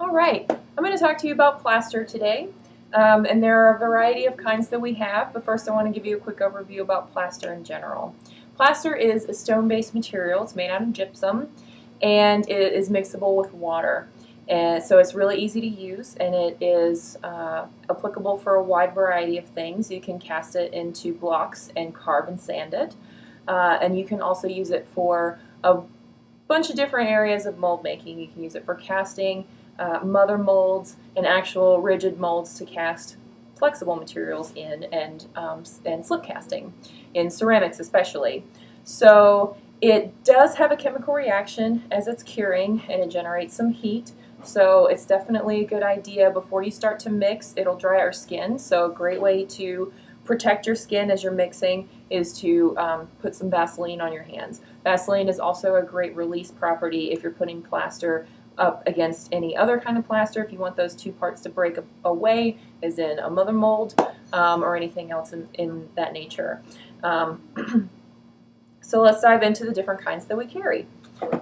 All right, I'm going to talk to you about plaster today. And there are a variety of kinds that we have, but first I want to give you a quick overview about plaster in general. Plaster is a stone-based material. It's made out of gypsum, and it is mixable with water. And so it's really easy to use, and it is applicable for a wide variety of things. You can cast it into blocks and carve and sand it. And you can also use it for a bunch of different areas of mold making. You can use it for casting, mother molds, and actual rigid molds to cast flexible materials in, and slip casting in ceramics especially. So it does have a chemical reaction as it's curing, and it generates some heat. So it's definitely a good idea before you start to mix. It'll dry our skin, so a great way to protect your skin as you're mixing is to put some Vaseline on your hands. Vaseline is also a great release property if you're putting plaster up against any other kind of plaster. If you want those two parts to break away, as in a mother mold or anything else in that nature. So let's dive into the different kinds that we carry.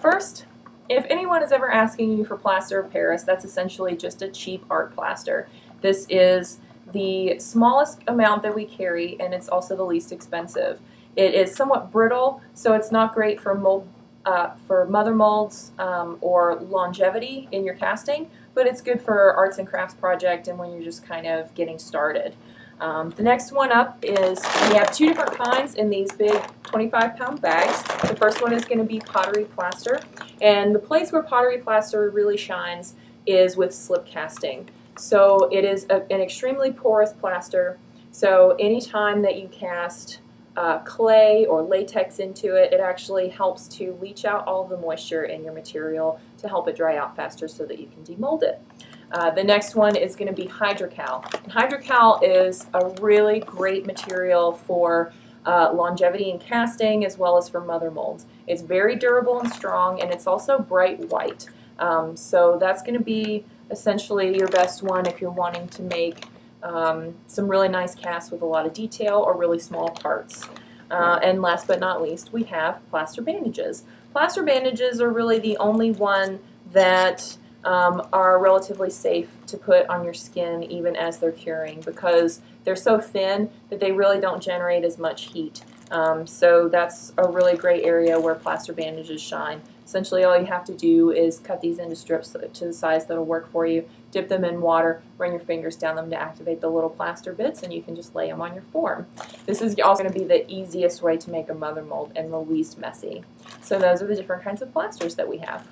First, if anyone is ever asking you for plaster of Paris, that's essentially just a cheap art plaster. This is the smallest amount that we carry, and it's also the least expensive. It is somewhat brittle, so it's not great for mother molds or longevity in your casting, but it's good for arts and crafts project and when you're just kind of getting started. The next one up is, we have two different kinds in these big 25-pound bags. The first one is going to be pottery plaster, and the place where pottery plaster really shines is with slip casting. So it is an extremely porous plaster, so anytime that you cast clay or latex into it, it actually helps to leach out all the moisture in your material to help it dry out faster so that you can demold it. The next one is going to be Hydrocal. And Hydrocal is a really great material for longevity in casting as well as for mother molds. It's very durable and strong, and it's also bright white. So that's going to be essentially your best one if you're wanting to make some really nice casts with a lot of detail or really small parts. And last but not least, we have plaster bandages. Plaster bandages are really the only one that are relatively safe to put on your skin even as they're curing, because they're so thin that they really don't generate as much heat. So that's a really great area where plaster bandages shine. Essentially all you have to do is cut these into strips to the size that'll work for you, dip them in water, run your fingers down them to activate the little plaster bits, and you can just lay them on your form. This is also going to be the easiest way to make a mother mold and the least messy. So those are the different kinds of plasters that we have.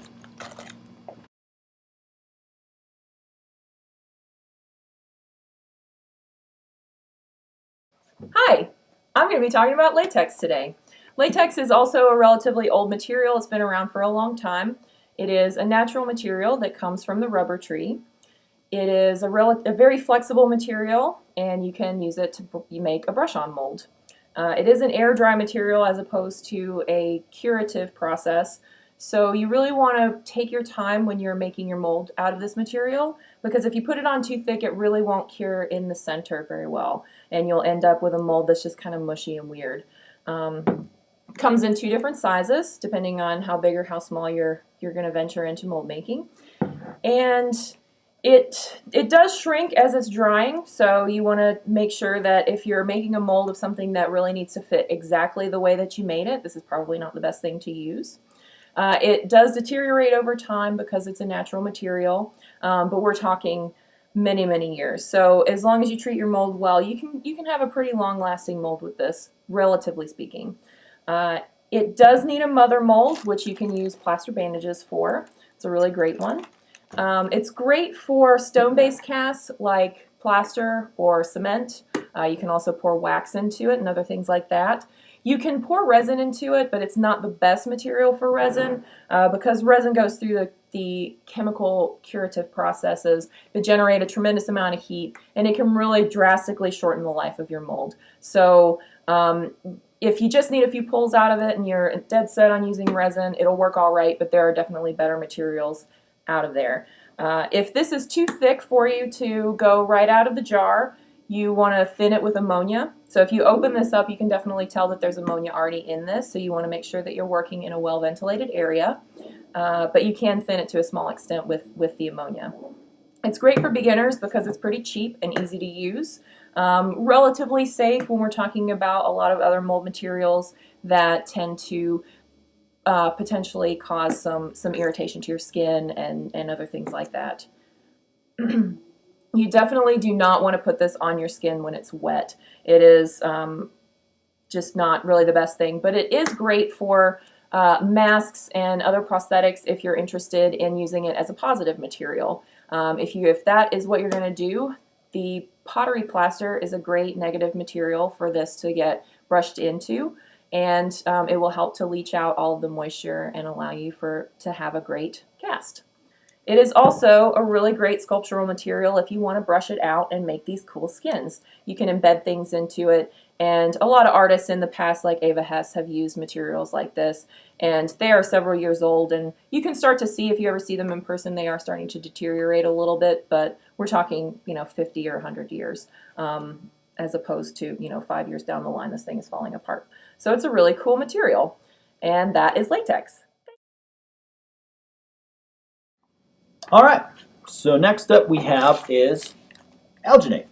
Hi, I'm going to be talking about latex today. Latex is also a relatively old material. It's been around for a long time. It is a natural material that comes from the rubber tree. It is a very flexible material, and you can use it to make a brush-on mold. It is an air-dry material as opposed to a curative process, so you really want to take your time when you're making your mold out of this material, because if you put it on too thick, it really won't cure in the center very well, and you'll end up with a mold that's just kind of mushy and weird. Comes in two different sizes, depending on how big or how small you're going to venture into mold making. And it does shrink as it's drying, so you want to make sure that if you're making a mold of something that really needs to fit exactly the way that you made it, this is probably not the best thing to use. It does deteriorate over time because it's a natural material, but we're talking many, many years. So as long as you treat your mold well, you can have a pretty long-lasting mold with this, relatively speaking. It does need a mother mold, which you can use plaster bandages for. It's a really great one. It's great for stone-based casts like plaster or cement. You can also pour wax into it and other things like that. You can pour resin into it, but it's not the best material for resin because resin goes through the chemical curative processes that generate a tremendous amount of heat, and it can really drastically shorten the life of your mold. So if you just need a few pulls out of it and you're dead set on using resin, it'll work all right, but there are definitely better materials out of there. If this is too thick for you to go right out of the jar, you want to thin it with ammonia. So if you open this up, you can definitely tell that there's ammonia already in this, so you want to make sure that you're working in a well-ventilated area. but you can thin it to a small extent with the ammonia. It's great for beginners because it's pretty cheap and easy to use. Relatively safe when we're talking about a lot of other mold materials that tend to potentially cause some irritation to your skin and other things like that. You definitely do not want to put this on your skin when it's wet. It is just not really the best thing, but it is great for masks and other prosthetics if you're interested in using it as a positive material. If that is what you're going to do, the pottery plaster is a great negative material for this to get brushed into, and it will help to leach out all of the moisture and allow you to have a great cast. It is also a really great sculptural material if you want to brush it out and make these cool skins. You can embed things into it, and a lot of artists in the past, like Ava Hess, have used materials like this, and they are several years old, and you can start to see, if you ever see them in person, they are starting to deteriorate a little bit, but we're talking, 50 or 100 years, as opposed to, 5 years down the line, this thing is falling apart. So it's a really cool material, and that is latex. All right, so next up we have is alginate.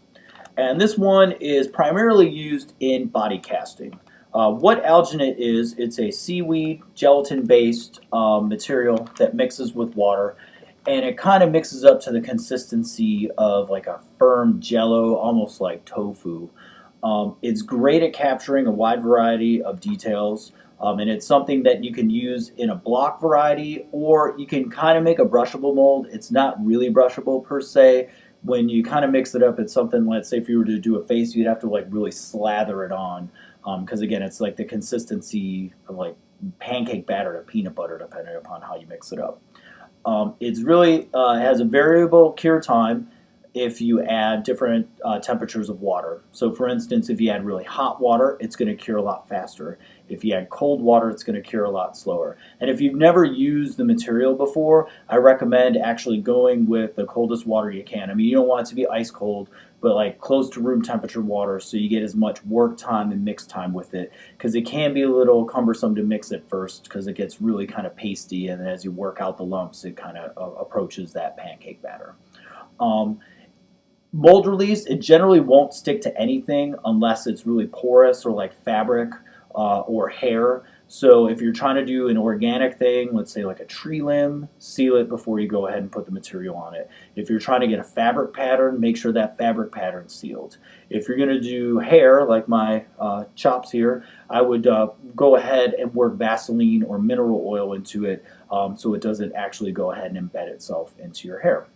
And this one is primarily used in body casting. What alginate is, it's a seaweed gelatin-based material that mixes with water, and it kind of mixes up to the consistency of like a firm jello, almost like tofu. It's great at capturing a wide variety of details. And it's something that you can use in a block variety, or you can kind of make a brushable mold. It's not really brushable per se. When you kind of mix it up, it's something, let's say if you were to do a face, you'd have to like really slather it on. Because again, it's like the consistency of like pancake batter to peanut butter, depending upon how you mix it up. It's really has a variable cure time if you add different temperatures of water. So for instance, if you add really hot water, it's going to cure a lot faster. If you add cold water, it's going to cure a lot slower. And if you've never used the material before, I recommend actually going with the coldest water you can. I mean, you don't want it to be ice cold, but like close to room temperature water, so you get as much work time and mix time with it, because it can be a little cumbersome to mix it first because it gets really kind of pasty, and then as you work out the lumps, it kind of approaches that pancake batter. Mold release, it generally won't stick to anything unless it's really porous or like fabric or hair. So if you're trying to do an organic thing, let's say like a tree limb, seal it before you go ahead and put the material on it. If you're trying to get a fabric pattern, make sure that fabric pattern's sealed. If you're going to do hair, like my chops here, I would go ahead and work Vaseline or mineral oil into it so it doesn't actually go ahead and embed itself into your hair.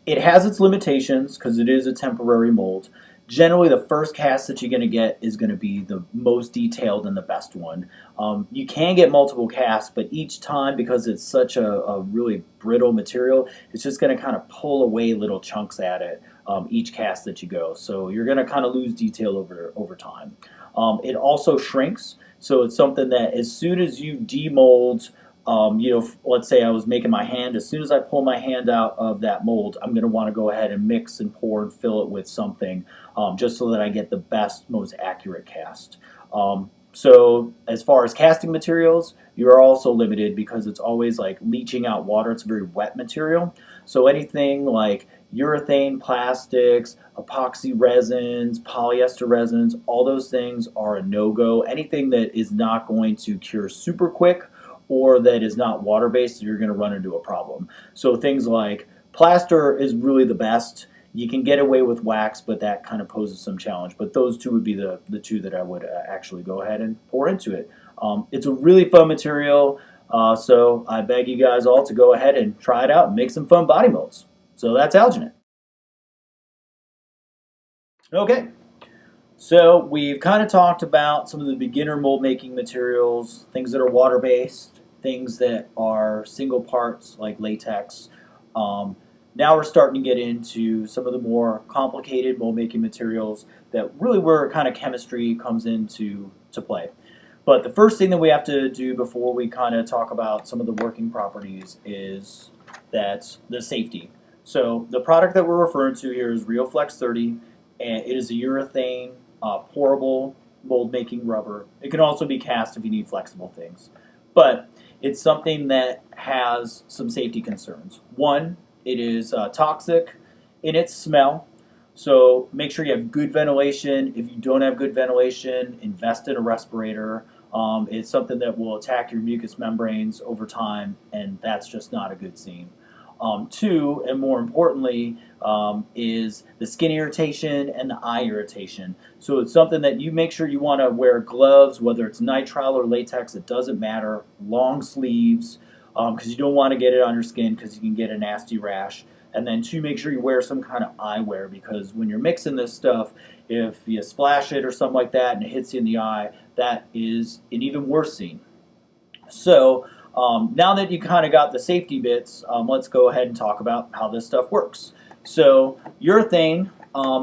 It has its limitations because it is a temporary mold. Generally, the first cast that you're going to get is going to be the most detailed and the best one. You can get multiple casts, but each time, because it's such a really brittle material, it's just going to kind of pull away little chunks at it each cast that you go. So you're going to kind of lose detail over time. It also shrinks, so it's something that as soon as you demold, let's say I was making my hand. As soon as I pull my hand out of that mold, I'm going to want to go ahead and mix and pour and fill it with something just so that I get the best, most accurate cast. So as far as casting materials, you're also limited because it's always like leaching out water. It's a very wet material. So anything like urethane plastics, epoxy resins, polyester resins, all those things are a no-go. Anything that is not going to cure super quick or that is not water-based, you're going to run into a problem. So things like plaster is really the best. You can get away with wax, but that kind of poses some challenge. But those two would be the two that I would actually go ahead and pour into it. It's a really fun material, so I beg you guys all to go ahead and try it out and make some fun body molds. So that's alginate. Okay. So we've kind of talked about some of the beginner mold making materials, things that are water-based, things that are single parts like latex. Now we're starting to get into some of the more complicated mold making materials that really where kind of chemistry comes into play. But the first thing that we have to do before we kind of talk about some of the working properties is that the safety. So the product that we're referring to here is RioFlex 30, and it is a urethane pourable mold making rubber. It can also be cast if you need flexible things. but it's something that has some safety concerns. One, it is toxic in its smell. So make sure you have good ventilation. If you don't have good ventilation, invest in a respirator. It's something that will attack your mucous membranes over time, and that's just not a good scene. Two, and more importantly, is the skin irritation and the eye irritation. So it's something that you make sure you want to wear gloves, whether it's nitrile or latex, it doesn't matter, long sleeves, because you don't want to get it on your skin because you can get a nasty rash. And then two, make sure you wear some kind of eyewear because when you're mixing this stuff, if you splash it or something like that and it hits you in the eye, that is an even worse scene. So now that you kind of got the safety bits, let's go ahead and talk about how this stuff works. So urethane,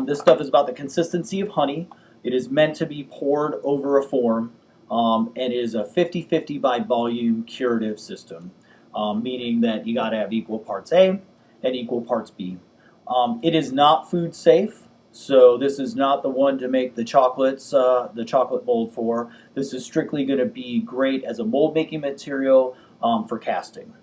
this stuff is about the consistency of honey. It is meant to be poured over a form and it is a 50-50 by volume curative system, meaning that you got to have equal parts A and equal parts B. It is not food safe, so this is not the one to make the chocolates, the chocolate mold for. This is strictly going to be great as a mold making material for casting.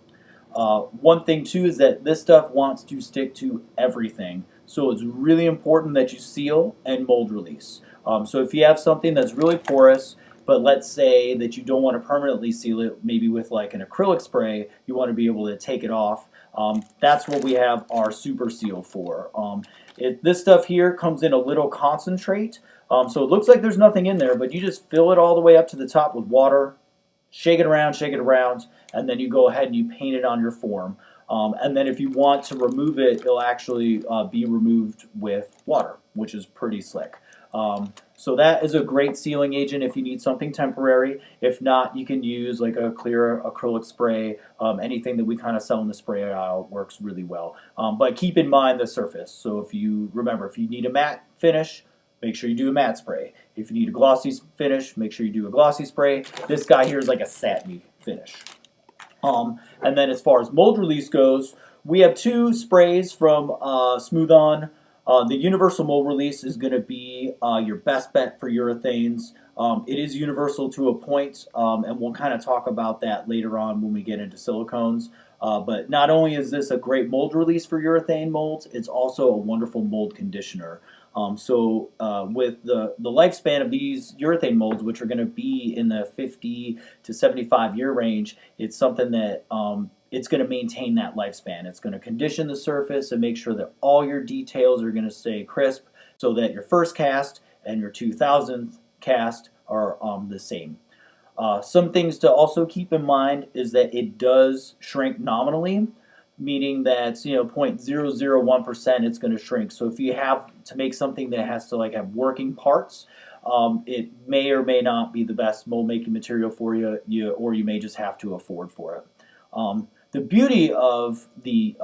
One thing too is that this stuff wants to stick to everything, so it's really important that you seal and mold release. So if you have something that's really porous, but let's say that you don't want to permanently seal it, maybe with like an acrylic spray, you want to be able to take it off. That's what we have our Super Seal for. This stuff here comes in a little concentrate, so it looks like there's nothing in there, but you just fill it all the way up to the top with water, shake it around, and then you go ahead and you paint it on your form. And then if you want to remove it, it'll actually be removed with water, which is pretty slick. So that is a great sealing agent if you need something temporary. If not, you can use like a clear acrylic spray. Anything that we kind of sell in the spray aisle works really well. But keep in mind the surface. So if you need a matte finish, make sure you do a matte spray. If you need a glossy finish, make sure you do a glossy spray. This guy here is like a satiny finish. And then as far as mold release goes, we have two sprays from Smooth On. The universal mold release is going to be your best bet for urethanes. It is universal to a point, and we'll kind of talk about that later on when we get into silicones. But not only is this a great mold release for urethane molds, it's also a wonderful mold conditioner. With the lifespan of these urethane molds, which are going to be in the 50 to 75 year range, it's something that it's going to maintain that lifespan. It's going to condition the surface and make sure that all your details are going to stay crisp so that your first cast and your 2000th cast are the same. Some things to also keep in mind is that it does shrink nominally, meaning that 0.001% it's going to shrink. So if you have to make something that has to like have working parts, it may or may not be the best mold making material for you, or you may just have to afford for it. The beauty of the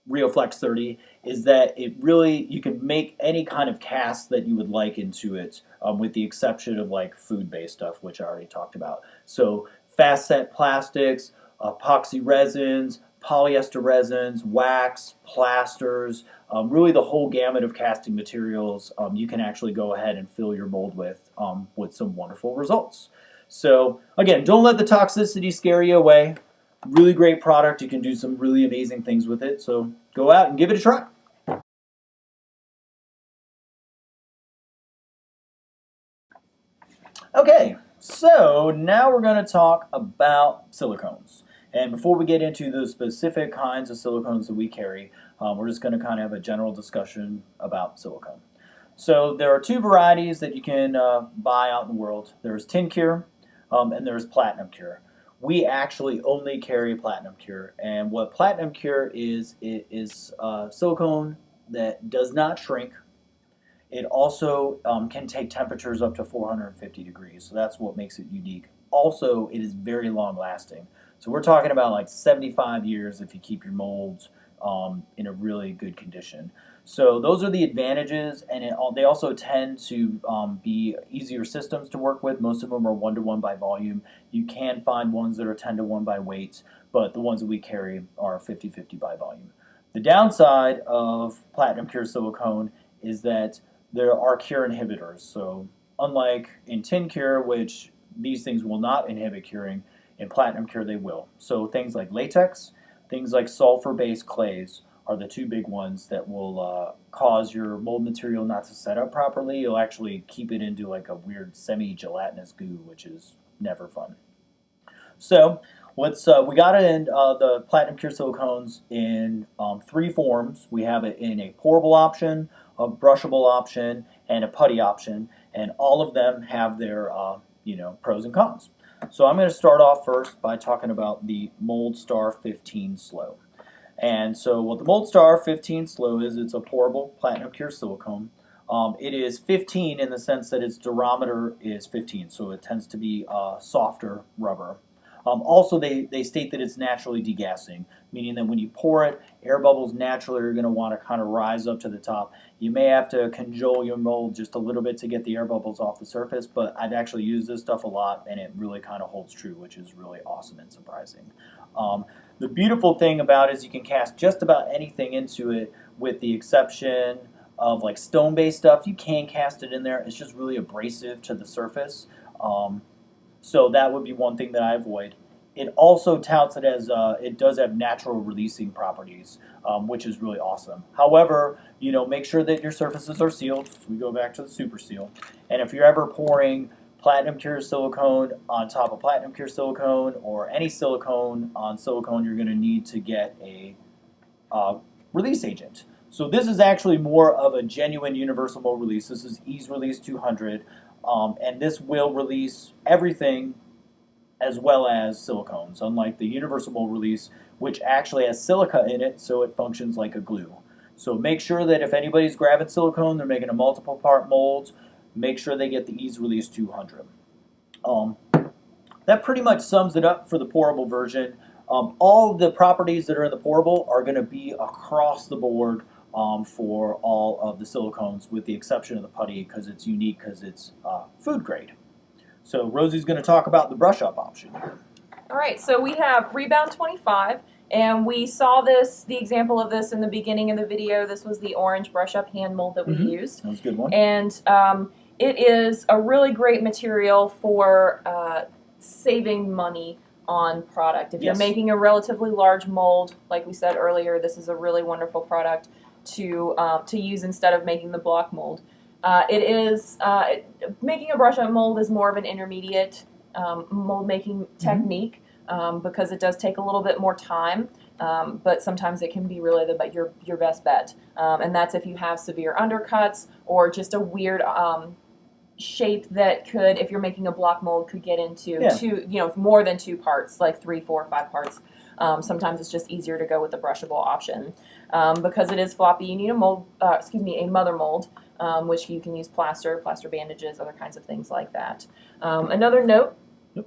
RioFlex 30 is that you can make any kind of cast that you would like into it, with the exception of like food-based stuff, which I already talked about. So fast set plastics, epoxy resins, polyester resins, wax, plasters, really the whole gamut of casting materials you can actually go ahead and fill your mold with some wonderful results. So again, don't let the toxicity scare you away. Really great product. You can do some really amazing things with it. So go out and give it a try. Okay, so now we're going to talk about silicones. And before we get into the specific kinds of silicones that we carry, we're just going to kind of have a general discussion about silicone. So there are two varieties that you can buy out in the world. There's TinCure and there's Platinum Cure. We actually only carry Platinum Cure, and what Platinum Cure is, it is silicone that does not shrink. It also can take temperatures up to 450 degrees, so that's what makes it unique. Also, it is very long lasting. So we're talking about like 75 years if you keep your molds in a really good condition. So those are the advantages, and they also tend to be easier systems to work with. Most of them are 1-to-1 by volume. You can find ones that are 10-to-1 by weight, but the ones that we carry are 50-50 by volume. The downside of Platinum Cure silicone is that there are cure inhibitors. So unlike in TinCure, which these things will not inhibit curing, In Platinum Cure, they will. So things like latex, things like sulfur-based clays are the two big ones that will cause your mold material not to set up properly. You'll actually keep it into like a weird semi-gelatinous goo, which is never fun. So we got it in the Platinum Cure silicones in three forms. We have it in a pourable option, a brushable option, and a putty option, and all of them have their pros and cons. So I'm going to start off first by talking about the Mold Star 15 Slow. And so what the Mold Star 15 Slow is, it's a pourable Platinum Cure silicone. It is 15 in the sense that its durometer is 15, so it tends to be softer rubber. Also, they state that it's naturally degassing, meaning that when you pour it, air bubbles naturally are going to want to kind of rise up to the top. You may have to cajole your mold just a little bit to get the air bubbles off the surface, but I've actually used this stuff a lot, and it really kind of holds true, which is really awesome and surprising. The beautiful thing about it is you can cast just about anything into it, with the exception of like stone-based stuff. You can cast it in there. It's just really abrasive to the surface. So that would be one thing that I avoid. It also touts it as it does have natural releasing properties, which is really awesome. However, make sure that your surfaces are sealed. We go back to the super seal. And if you're ever pouring Platinum Cure silicone on top of Platinum Cure silicone, or any silicone on silicone, you're going to need to get a release agent. So this is actually more of a genuine universal mold release. This is Ease Release 200. And this will release everything as well as silicones, unlike the universal mold release, which actually has silica in it, so it functions like a glue. So make sure that if anybody's grabbing silicone, they're making a multiple part mold, make sure they get the Ease Release 200. That pretty much sums it up for the pourable version. All the properties that are in the pourable are going to be across the board for all of the silicones, with the exception of the putty, because it's unique, because it's food grade. So Rosie's going to talk about the brush up option. All right, so we have Rebound 25, and we saw the example of this in the beginning of the video. This was the orange brush up hand mold that we used. That was a good one. And it is a really great material for saving money on product. If you're making a relatively large mold, like we said earlier, this is a really wonderful product to use instead of making the block mold. Making a brush up mold is more of an intermediate mold making technique because it does take a little bit more time, but sometimes it can be really your best bet. And that's if you have severe undercuts or just a weird shape that could, if you're making a block mold, could get into more than 2 parts, like 3, 4, 5 parts. Sometimes it's just easier to go with the brushable option. Because it is floppy, you need a mother mold, which you can use plaster bandages, other kinds of things like that. Another note.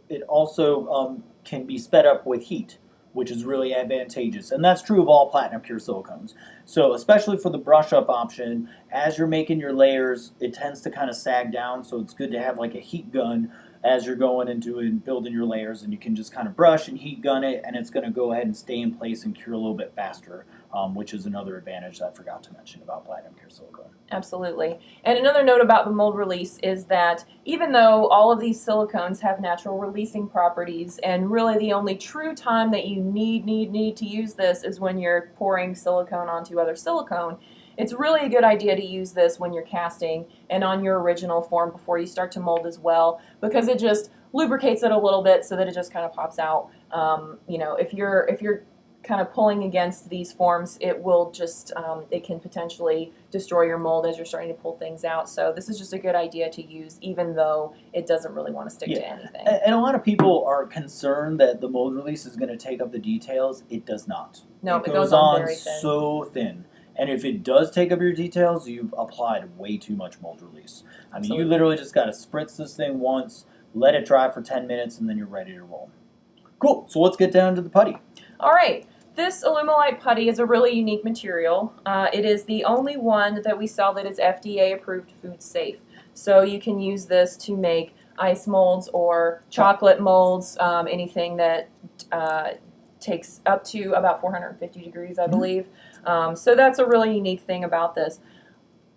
It also can be sped up with heat, which is really advantageous. And that's true of all Platinum Cure silicones. So especially for the brush up option, as you're making your layers, it tends to kind of sag down, so it's good to have like a heat gun as you're going into and building your layers, and you can just kind of brush and heat gun it, and it's going to go ahead and stay in place and cure a little bit faster, which is another advantage that I forgot to mention about Platinum Cure silicone. Absolutely. And another note about the mold release is that even though all of these silicones have natural releasing properties, and really the only true time that you need to use this is when you're pouring silicone onto other silicone, it's really a good idea to use this when you're casting and on your original form before you start to mold as well, because it just lubricates it a little bit so that it just kind of pops out. If you're kind of pulling against these forms, it will just it can potentially destroy your mold as you're starting to pull things out. So this is just a good idea to use, even though it doesn't really want to stick to anything. And a lot of people are concerned that the mold release is going to take up the details. It does not. No, it goes on very thin. So thin. And if it does take up your details, you've applied way too much mold release. I mean, you literally just got to spritz this thing once, let it dry for 10 minutes, and then you're ready to roll. Cool. So let's get down to the putty. All right. This Alumilite putty is a really unique material. It is the only one that we sell that is FDA approved food safe. So you can use this to make ice molds or chocolate molds, anything that takes up to about 450 degrees, I believe. So that's a really unique thing about this.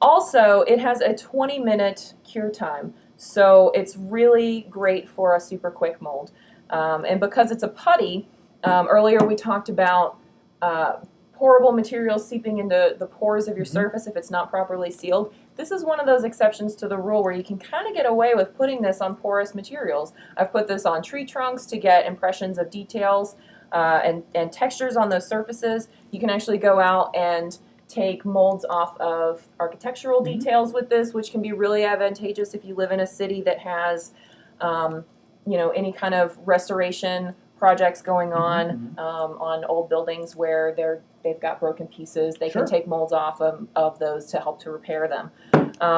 Also, it has a 20-minute cure time, so it's really great for a super quick mold. And because it's a putty, earlier we talked about pourable materials seeping into the pores of your surface if it's not properly sealed. This is one of those exceptions to the rule where you can kind of get away with putting this on porous materials. I've put this on tree trunks to get impressions of details and textures on those surfaces. You can actually go out and take molds off of architectural details with this, which can be really advantageous if you live in a city that has, any kind of restoration projects going on old buildings where they've got broken pieces. They can take molds off of those to help to repair them.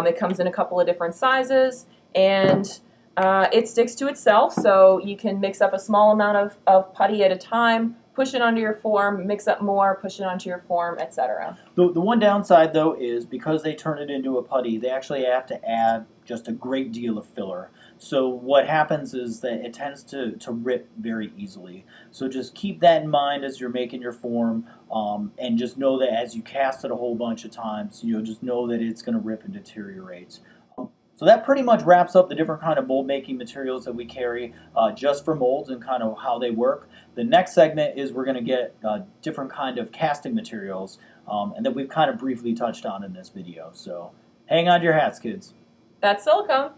It comes in a couple of different sizes, and it sticks to itself, so you can mix up a small amount of putty at a time, push it onto your form, mix up more, push it onto your form, etc. The one downside, though, is because they turn it into a putty, they actually have to add just a great deal of filler. So what happens is that it tends to rip very easily. So just keep that in mind as you're making your form, and just know that as you cast it a whole bunch of times, just know that it's going to rip and deteriorate. So that pretty much wraps up the different kind of mold making materials that we carry just for molds and kind of how they work. The next segment is we're going to get different kind of casting materials and that we've kind of briefly touched on in this video. So hang on to your hats, kids. That's silicone.